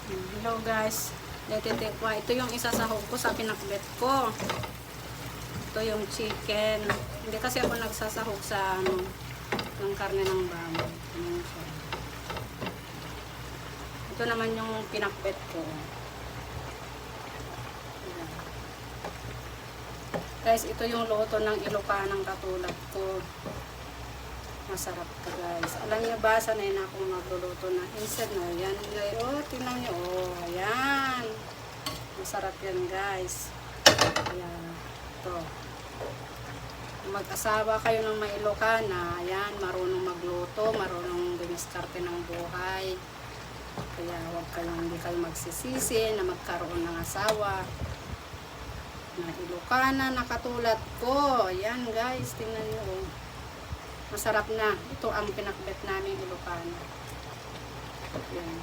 Hello guys, natitikwa. Ito yung isasahog ko sa pinakbet ko. Ito yung chicken. Hindi kasi ako nagsasahog sa ng karne ng baboy. Ayan siya. Ito naman yung pinakbet ko. Ayan. Guys, ito yung luto ng Ilocanang katulad ko. Masarap to guys. Alam niyo ba, sanay na akong magluluto na instant na. Yan guys. Oh, tingnan niyo. Oh, ayan. Masarap yan guys. Ayan. Ito. Mag-asawa kayo ng may Ilocana. Ayan, marunong magluto, marunong dumiskarte ng buhay. Kaya hindi kayo magsisisi na magkaroon ng asawa na Ilocana na katulad ko. Ayan guys, tingnan niyo. Oh. Masarap na. Ito ang pinakbet namin Ilocana. Yan.